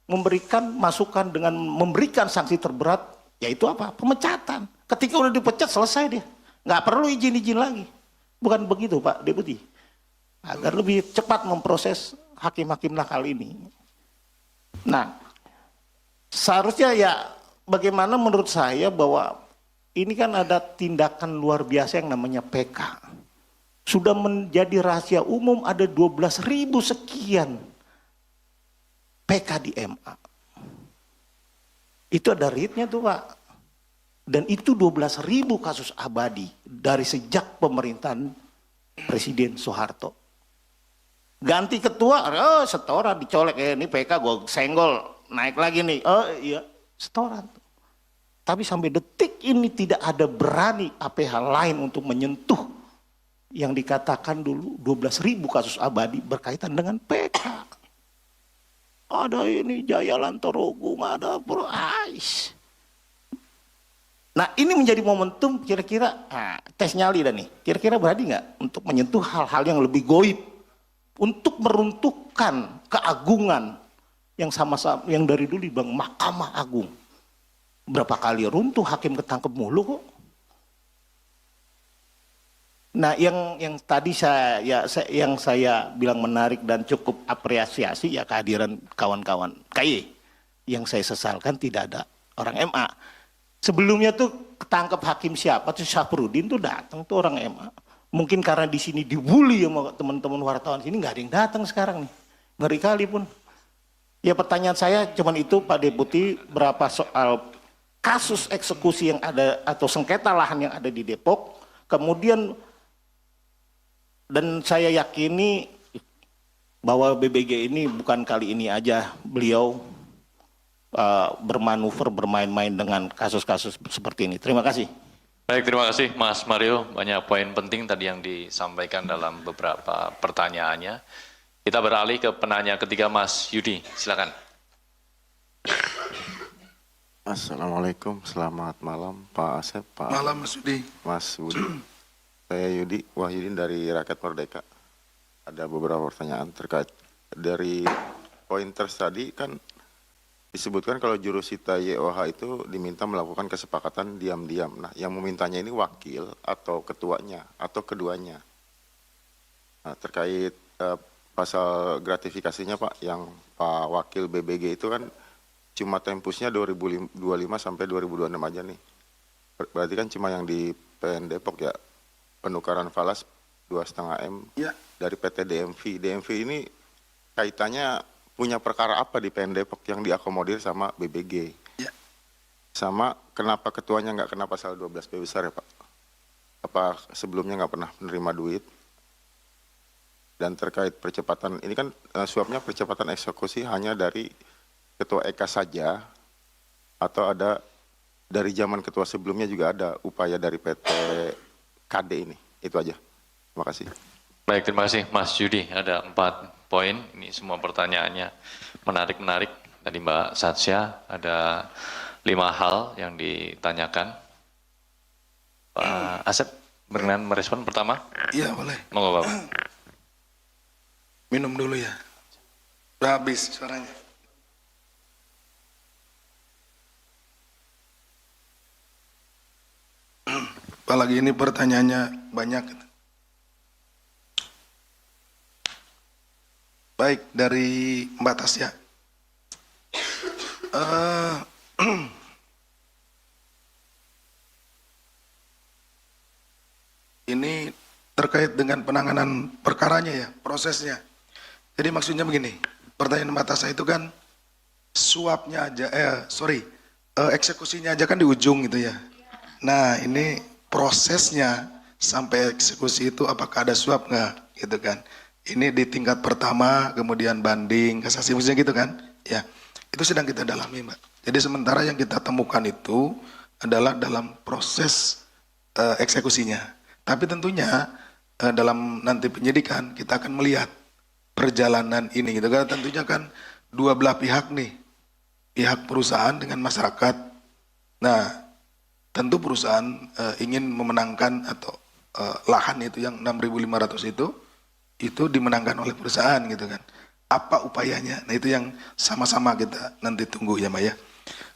memberikan masukan dengan memberikan sanksi terberat, yaitu apa? Pemecatan. Ketika udah dipecat selesai dia, nggak perlu izin-izin lagi. Bukan begitu Pak Deputi. agar lebih cepat memproses hakim-hakim nakal ini. Nah, seharusnya ya bagaimana menurut saya bahwa ini kan ada tindakan luar biasa yang namanya PK. Sudah menjadi rahasia umum ada 12.000 sekian PK di MA. Itu ada readnya tuh Pak. Dan itu 12.000 kasus abadi dari sejak pemerintahan Presiden Soeharto. Ganti ketua, oh setoran dicolek, ini PK gue senggol, naik lagi nih, oh iya setoran. Tapi sampai detik ini tidak ada berani APH lain untuk menyentuh yang dikatakan dulu 12.000 kasus abadi berkaitan dengan PK. Ada ini Jaya Lantorogung, ada Ais. Nah ini menjadi momentum kira-kira tes nyali dah nih. Kira-kira berani nggak untuk menyentuh hal-hal yang lebih goib, untuk meruntuhkan keagungan yang sama-sama yang dari dulu dibilang Mahkamah Agung. Berapa kali runtuh, hakim ketangkep mulu kok. Nah yang tadi yang saya bilang menarik dan cukup apresiasi ya kehadiran kawan-kawan KY. Yang saya sesalkan tidak ada orang MA. Sebelumnya tuh ketangkep hakim siapa tuh Syafruddin tuh datang tuh orang MA. Mungkin karena di sini dibully sama teman-teman wartawan sini nggak ada yang datang sekarang nih. Ngeri kali pun. Ya pertanyaan saya cuman itu Pak Deputi, berapa soal kasus eksekusi yang ada atau sengketa lahan yang ada di Depok. Kemudian dan saya yakini bahwa BBG ini bukan kali ini aja beliau bermanuver, bermain-main dengan kasus-kasus seperti ini. Terima kasih. Baik, terima kasih Mas Mario. Banyak poin penting tadi yang disampaikan dalam beberapa pertanyaannya. Kita beralih ke penanya ketiga, Mas Yudi. Silakan. Assalamualaikum, selamat malam Pak Asep, Pak Malam Mas Yudi. Mas Budi. Saya Yudi Wahyudin dari Rakyat Merdeka. Ada beberapa pertanyaan terkait dari pointers tadi kan disebutkan kalau jurusita YOH itu diminta melakukan kesepakatan diam-diam. Nah, yang memintanya ini wakil atau ketuanya atau keduanya. Nah, terkait pasal gratifikasinya Pak, yang Pak Wakil BBG itu kan cuma tempusnya 2025 sampai 2026 aja nih. Berarti kan cuma yang di PN Depok ya, penukaran falas 2,5 M Ya. dari PT DMV. DMV ini kaitannya punya perkara apa di PN Depok yang diakomodir sama BBG? Ya. Sama kenapa ketuanya nggak kena pasal 12B besar ya Pak? Apa sebelumnya nggak pernah menerima duit? Dan terkait percepatan, ini kan suapnya percepatan eksekusi hanya dari Ketua EK saja, atau ada dari zaman ketua sebelumnya juga ada upaya dari PT KD ini? Itu aja. Terima kasih. Baik, terima kasih Mas Yudi. Ada 4 poin, ini semua pertanyaannya menarik-menarik. Tadi Mbak Satsya ada 5 hal yang ditanyakan. Pak Asep, berkenan merespon pertama? Iya boleh. Monggo Bapak. Minum dulu ya. Udah habis suaranya. Apalagi ini pertanyaannya banyak. Baik, dari Mbak Tasya. Ini terkait dengan penanganan perkaranya ya, prosesnya. Jadi maksudnya begini, pertanyaan Mbak Tasya itu kan suapnya aja, eksekusinya aja kan di ujung gitu ya. Nah ini prosesnya sampai eksekusi itu apakah ada suap nggak gitu kan? Ini di tingkat pertama, kemudian banding, kasasi, maksudnya gitu kan? Ya, itu sedang kita dalami, Mbak. Jadi sementara yang kita temukan itu adalah dalam proses eksekusinya. Tapi tentunya dalam nanti penyidikan kita akan melihat perjalanan ini, gitu kan? Tentunya kan dua belah pihak nih, pihak perusahaan dengan masyarakat. Nah, tentu perusahaan ingin memenangkan atau lahan itu yang 6.500 itu dimenangkan oleh perusahaan gitu kan. Apa upayanya? Nah itu yang sama-sama kita nanti tunggu ya Mbak ya.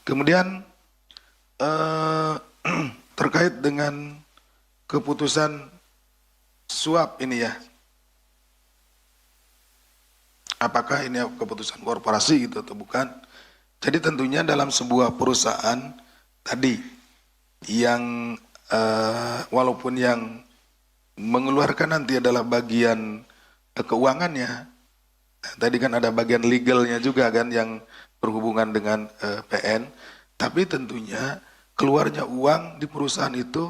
Kemudian terkait dengan keputusan suap ini ya. apakah ini keputusan korporasi gitu atau bukan. Jadi tentunya dalam sebuah perusahaan tadi yang walaupun yang mengeluarkan nanti adalah bagian keuangannya, tadi kan ada bagian legalnya juga kan yang berhubungan dengan PN, tapi tentunya keluarnya uang di perusahaan itu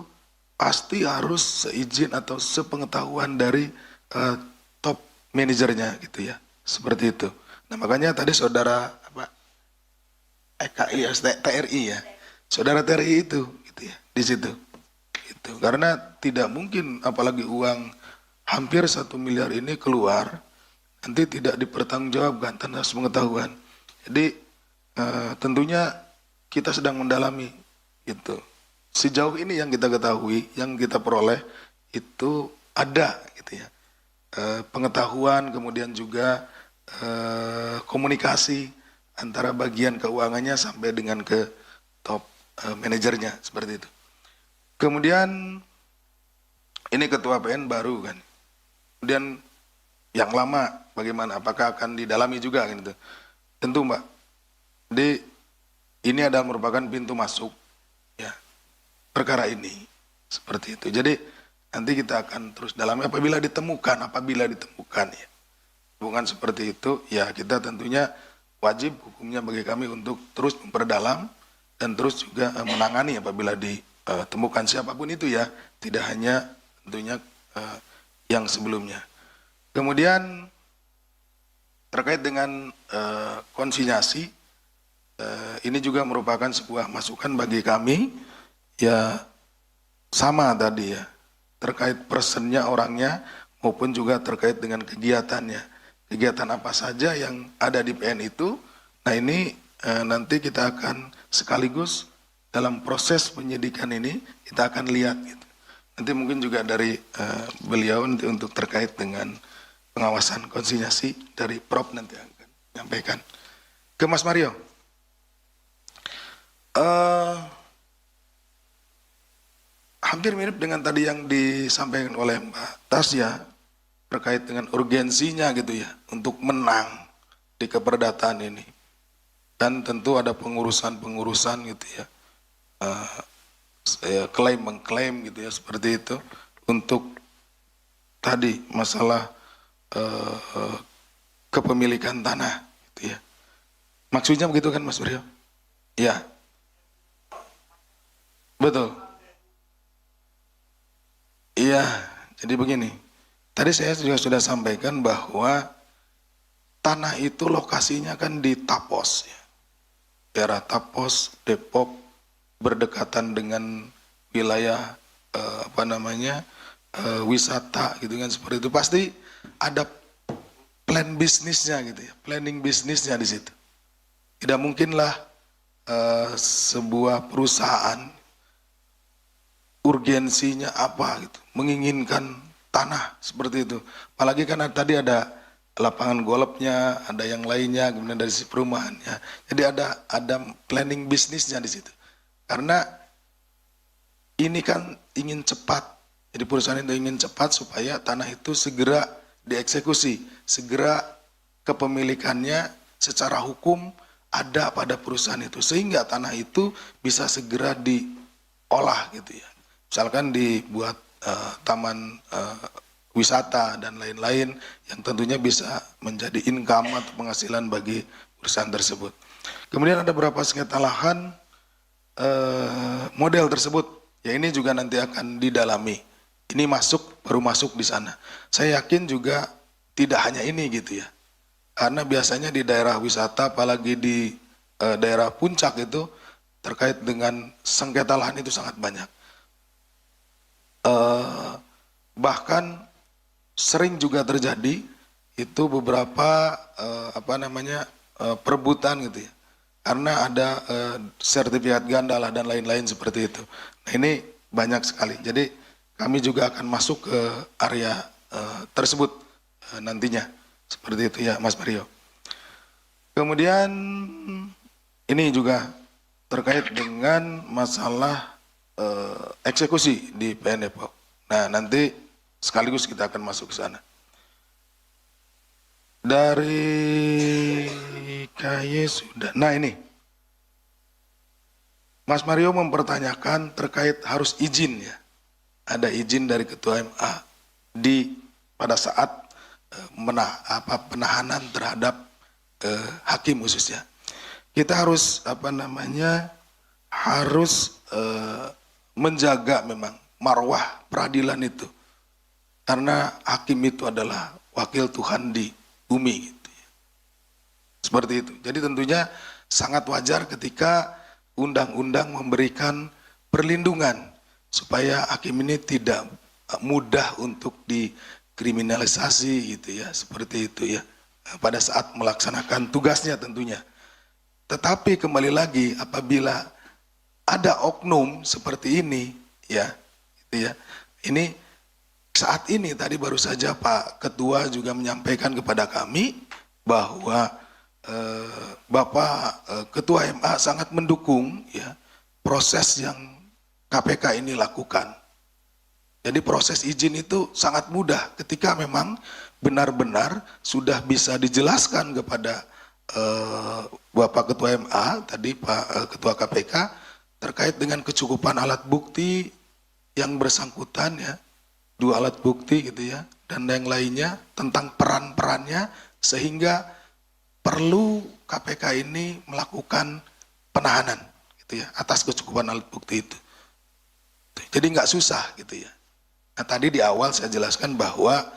pasti harus seizin atau sepengetahuan dari top manajernya gitu ya, seperti itu. Nah makanya tadi saudara TRI ya, saudara TRI itu gitu ya di situ. Itu karena tidak mungkin apalagi uang hampir 1 miliar ini keluar nanti tidak dipertanggungjawabkan tanpa pengetahuan. Jadi tentunya kita sedang mendalami itu. Sejauh ini yang kita ketahui, yang kita peroleh itu ada gitu ya. Pengetahuan kemudian juga komunikasi antara bagian keuangannya sampai dengan ke top manajernya seperti itu. Kemudian ini ketua PN baru kan. Kemudian yang lama bagaimana? Apakah akan didalami juga gitu? Tentu Mbak. Jadi ini adalah merupakan pintu masuk ya perkara ini seperti itu. Jadi nanti kita akan terus dalami apabila ditemukan ya. Bukan seperti itu ya kita tentunya wajib hukumnya bagi kami untuk terus memperdalam dan terus juga menangani apabila ditemukan siapapun itu ya, tidak hanya tentunya yang sebelumnya. Kemudian terkait dengan konsinyasi, ini juga merupakan sebuah masukan bagi kami ya, sama tadi ya, terkait personnya orangnya maupun juga terkait dengan kegiatannya. Kegiatan apa saja yang ada di PN itu, nah ini nanti kita akan sekaligus dalam proses penyidikan ini kita akan lihat gitu. Nanti mungkin juga dari beliau nanti untuk terkait dengan pengawasan konsinyasi dari Prof nanti akan menyampaikan. Ke Mas Mario. Hampir mirip dengan tadi yang disampaikan oleh Mbak Tasya terkait dengan urgensinya gitu ya untuk menang di keperdataan ini, dan tentu ada pengurusan gitu ya, klaim mengklaim gitu ya seperti itu untuk tadi masalah kepemilikan tanah gitu ya. Maksudnya begitu kan Mas Brio? Ya, betul. Iya, jadi begini. Tadi saya juga sudah sampaikan bahwa tanah itu lokasinya kan di Tapos, ya. Daerah Tapos, Depok, berdekatan dengan wilayah wisata gitu kan seperti itu. Pasti ada plan bisnisnya gitu ya, planning bisnisnya di situ. Tidak mungkinlah sebuah perusahaan urgensinya apa gitu, menginginkan tanah seperti itu. Apalagi kan tadi ada lapangan golfnya, ada yang lainnya, kemudian dari sisi perumahannya. Jadi ada planning bisnisnya di situ. Karena ini kan ingin cepat. Jadi perusahaan itu ingin cepat supaya tanah itu segera dieksekusi, segera kepemilikannya secara hukum ada pada perusahaan itu, sehingga tanah itu bisa segera diolah gitu ya. Misalkan dibuat taman wisata dan lain-lain yang tentunya bisa menjadi income atau penghasilan bagi perusahaan tersebut. Kemudian ada beberapa sengketa lahan model tersebut, ya ini juga nanti akan didalami. Ini baru masuk di sana. Saya yakin juga tidak hanya ini gitu ya, karena biasanya di daerah wisata apalagi di daerah puncak itu terkait dengan sengketa lahan itu sangat banyak. Bahkan sering juga terjadi itu beberapa perebutan gitu ya, karena ada sertifikat ganda lah dan lain-lain seperti itu. Nah ini banyak sekali. Jadi kami juga akan masuk ke area tersebut nantinya seperti itu ya Mas Mario. Kemudian ini juga terkait dengan masalah eksekusi di PN Depok. Nah nanti sekaligus kita akan masuk ke sana. Dari KY sudah. Nah ini, Mas Mario mempertanyakan terkait harus izin ya. Ada izin dari Ketua MA pada saat penahanan terhadap hakim khususnya. Kita harus harus menjaga memang marwah peradilan itu. Karena hakim itu adalah wakil Tuhan di bumi gitu ya. Seperti itu. Jadi tentunya sangat wajar ketika undang-undang memberikan perlindungan supaya hakim ini tidak mudah untuk dikriminalisasi gitu ya, seperti itu ya, pada saat melaksanakan tugasnya tentunya. Tetapi kembali lagi apabila ada oknum seperti ini ya, gitu ya. Ini saat ini tadi baru saja Pak Ketua juga menyampaikan kepada kami bahwa Bapak Ketua MA sangat mendukung ya proses yang KPK ini lakukan. Jadi proses izin itu sangat mudah ketika memang benar-benar sudah bisa dijelaskan kepada Bapak Ketua MA tadi Pak Ketua KPK terkait dengan kecukupan alat bukti yang bersangkutan ya, 2 alat bukti gitu ya, dan yang lainnya tentang peran-perannya sehingga perlu KPK ini melakukan penahanan gitu ya atas kecukupan alat bukti itu. Jadi nggak susah gitu ya. Nah tadi di awal saya jelaskan bahwa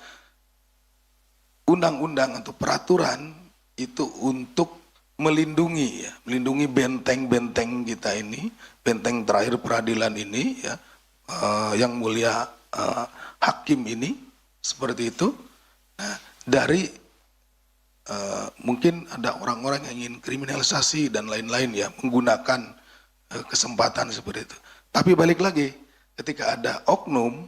undang-undang atau peraturan itu untuk melindungi ya, melindungi benteng-benteng kita ini, benteng terakhir peradilan ini ya, yang mulia hakim ini seperti itu. Nah, dari mungkin ada orang-orang yang ingin kriminalisasi dan lain-lain ya menggunakan kesempatan seperti itu. Tapi balik lagi ketika ada oknum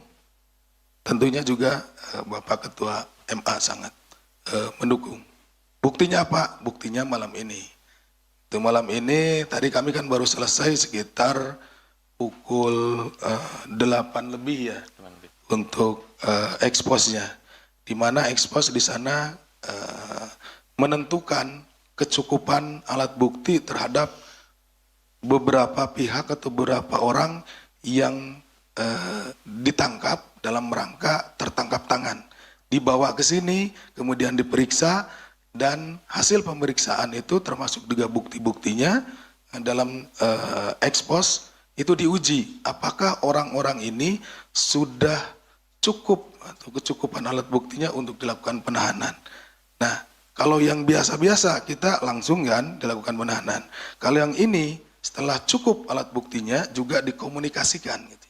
tentunya juga Bapak Ketua MA sangat mendukung. Buktinya apa? Buktinya malam ini. Itu malam ini tadi kami kan baru selesai sekitar pukul 8 lebih ya untuk eksposnya, di mana ekspos di sana menentukan kecukupan alat bukti terhadap beberapa pihak atau beberapa orang yang ditangkap dalam rangka tertangkap tangan, dibawa ke sini, kemudian diperiksa, dan hasil pemeriksaan itu termasuk juga bukti-buktinya dalam ekspos itu diuji apakah orang-orang ini sudah cukup atau kecukupan alat buktinya untuk dilakukan penahanan. Nah, kalau yang biasa-biasa kita langsung kan dilakukan penahanan. Kalau yang ini setelah cukup alat buktinya juga dikomunikasikan gitu.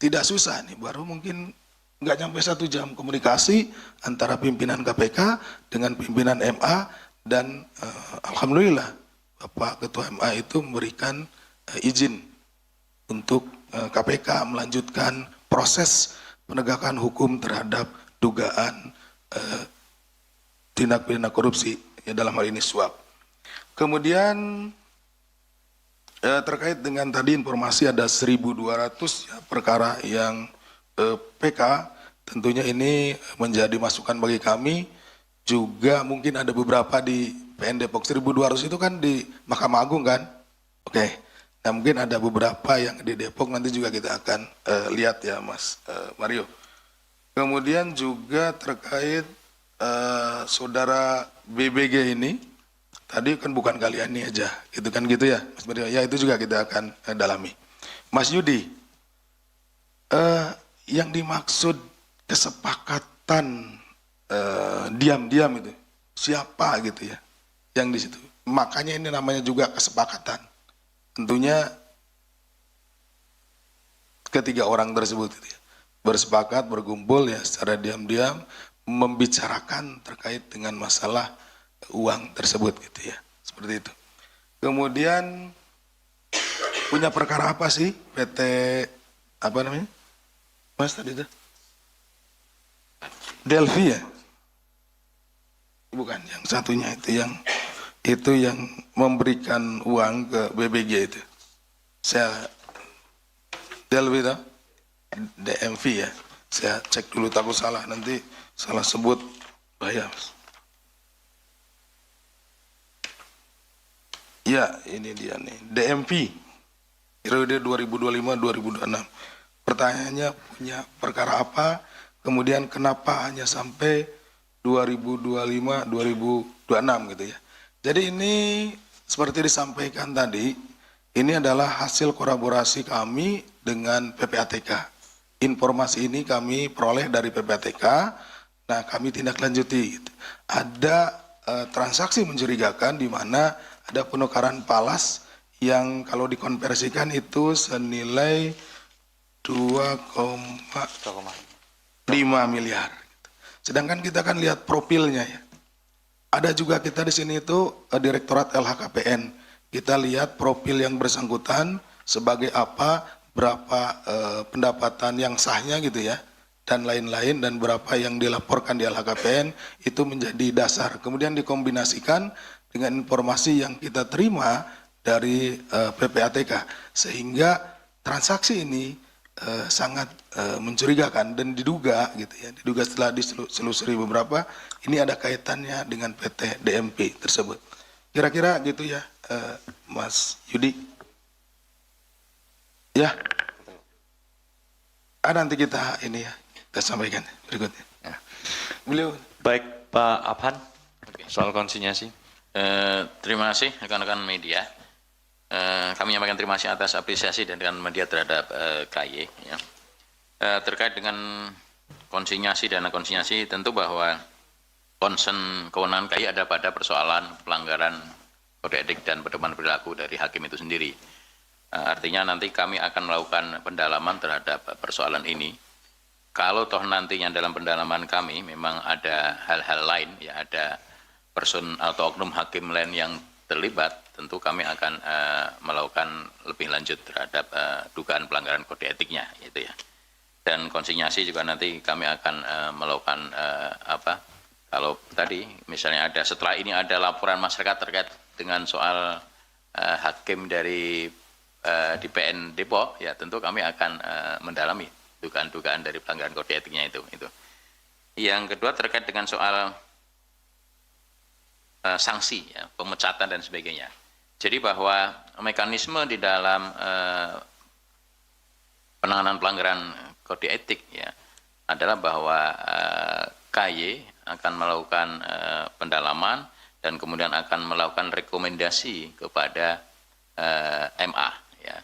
Tidak susah nih, baru mungkin nggak sampai 1 jam komunikasi antara pimpinan KPK dengan pimpinan MA dan alhamdulillah Bapak Ketua MA itu memberikan izin untuk KPK melanjutkan proses penegakan hukum terhadap dugaan tindak pidana korupsi ya, dalam hal ini suap. Kemudian terkait dengan tadi informasi ada 1.200 ya, perkara yang PK, tentunya ini menjadi masukan bagi kami. Juga mungkin ada beberapa di PN Depok. 1.200 itu kan di Mahkamah Agung kan? Oke. Nah mungkin ada beberapa yang di Depok, nanti juga kita akan lihat ya Mas Mario. Kemudian juga terkait saudara BBG ini, tadi kan bukan kali ini aja, gitu kan gitu ya Mas Mario. Ya itu juga kita akan dalami. Mas Yudi, yang dimaksud kesepakatan diam-diam itu siapa gitu ya yang di situ, makanya ini namanya juga kesepakatan. Tentunya ketiga orang tersebut gitu ya, bersepakat berkumpul ya secara diam-diam membicarakan terkait dengan masalah uang tersebut gitu ya, seperti itu. Kemudian punya perkara apa sih PT apa namanya Mas tadi itu Delphi ya, bukan yang satunya itu yang memberikan uang ke BBG itu. Saya Delphi itu DMV ya, saya cek dulu takut salah nanti salah sebut bahaya Mas. Ya, ini dia nih. DMP, periode 2025-2026. Pertanyaannya punya perkara apa, kemudian kenapa hanya sampai 2025-2026 gitu ya. Jadi ini seperti disampaikan tadi, ini adalah hasil kolaborasi kami dengan PPATK. Informasi ini kami peroleh dari PPATK, nah kami tindak lanjuti. Ada transaksi mencurigakan di mana ada penukaran falas yang kalau dikonversikan itu senilai 2,5 miliar. Sedangkan kita kan lihat profilnya ya. Ada juga kita di sini itu Direktorat LHKPN. Kita lihat profil yang bersangkutan sebagai apa, berapa pendapatan yang sahnya gitu ya, dan lain-lain, dan berapa yang dilaporkan di LHKPN itu menjadi dasar. Kemudian dikombinasikan dengan informasi yang kita terima dari PPATK, sehingga transaksi ini sangat mencurigakan dan diduga gitu ya, diduga setelah diselusuri beberapa, ini ada kaitannya dengan PT DMP tersebut. Kira-kira gitu ya, Mas Yudi. Ya, nanti kita ini ya, kita sampaikan berikutnya. Ya. Beliau. Baik, Pak Abhan, soal konsinyasi. Terima kasih rekan-rekan media. Kami menyampaikan terima kasih atas apresiasi dan rekan media terhadap KY. Ya. Terkait dengan konsinyasi, dana konsinyasi, tentu bahwa concern kewenangan KY ada pada persoalan pelanggaran kode etik dan pedoman perilaku dari hakim itu sendiri. Artinya nanti kami akan melakukan pendalaman terhadap persoalan ini. Kalau toh nantinya dalam pendalaman kami memang ada hal-hal lain, ya ada person atau oknum hakim lain yang terlibat, tentu kami akan melakukan lebih lanjut terhadap dugaan pelanggaran kode etiknya, gitu ya. Dan konsinyasi juga nanti kami akan melakukan kalau tadi misalnya ada setelah ini ada laporan masyarakat terkait dengan soal hakim dari di PN Depok, ya tentu kami akan mendalami dugaan-dugaan dari pelanggaran kode etiknya itu. Yang kedua terkait dengan soal sanksi, ya, pemecatan dan sebagainya. Jadi bahwa mekanisme di dalam penanganan pelanggaran kode etik ya adalah bahwa KY akan melakukan pendalaman dan kemudian akan melakukan rekomendasi kepada MA. Ya.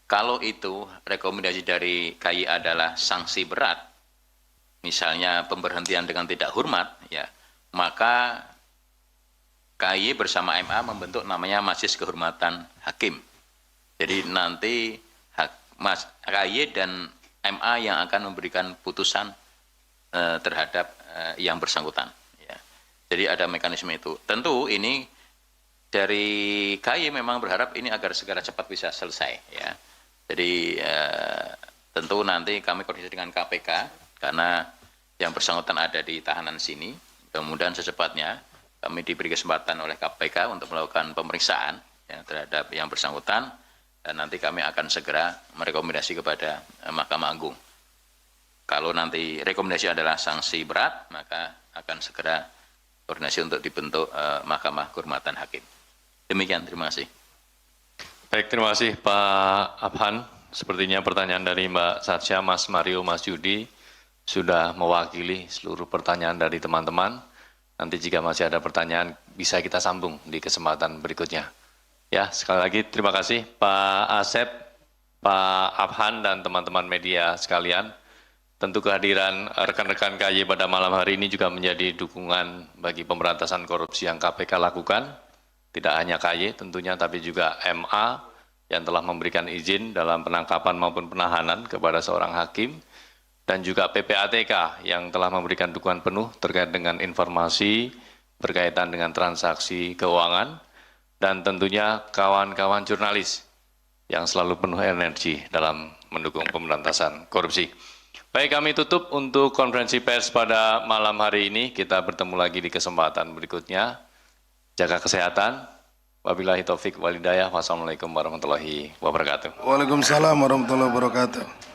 Kalau itu rekomendasi dari KY adalah sanksi berat, misalnya pemberhentian dengan tidak hormat, ya maka KY bersama MA membentuk namanya Majelis Kehormatan Hakim. Jadi nanti KY dan MA yang akan memberikan putusan terhadap yang bersangkutan. Ya. Jadi ada mekanisme itu. Tentu ini dari KY memang berharap ini agar segera cepat bisa selesai. Ya. Jadi tentu nanti kami koordinasi dengan KPK karena yang bersangkutan ada di tahanan sini. Kemudian secepatnya kami diberi kesempatan oleh KPK untuk melakukan pemeriksaan ya, terhadap yang bersangkutan dan nanti kami akan segera merekomendasi kepada Mahkamah Agung. Kalau nanti rekomendasi adalah sanksi berat, maka akan segera koordinasi untuk dibentuk Mahkamah Kehormatan Hakim. Demikian, terima kasih. Baik, terima kasih Pak Abhan. Sepertinya pertanyaan dari Mbak Satsya, Mas Mario, Mas Yudi sudah mewakili seluruh pertanyaan dari teman-teman. Nanti jika masih ada pertanyaan, bisa kita sambung di kesempatan berikutnya. Ya, sekali lagi terima kasih Pak Asep, Pak Abhan, dan teman-teman media sekalian. Tentu kehadiran rekan-rekan KY pada malam hari ini juga menjadi dukungan bagi pemberantasan korupsi yang KPK lakukan. Tidak hanya KY tentunya, tapi juga MA yang telah memberikan izin dalam penangkapan maupun penahanan kepada seorang hakim. Dan juga PPATK yang telah memberikan dukungan penuh terkait dengan informasi berkaitan dengan transaksi keuangan, dan tentunya kawan-kawan jurnalis yang selalu penuh energi dalam mendukung pemberantasan korupsi. Baik, kami tutup untuk konferensi pers pada malam hari ini. Kita bertemu lagi di kesempatan berikutnya. Jaga kesehatan. Wabillahi taufik walhidayah. Wassalamualaikum warahmatullahi wabarakatuh. Waalaikumsalam warahmatullahi wabarakatuh.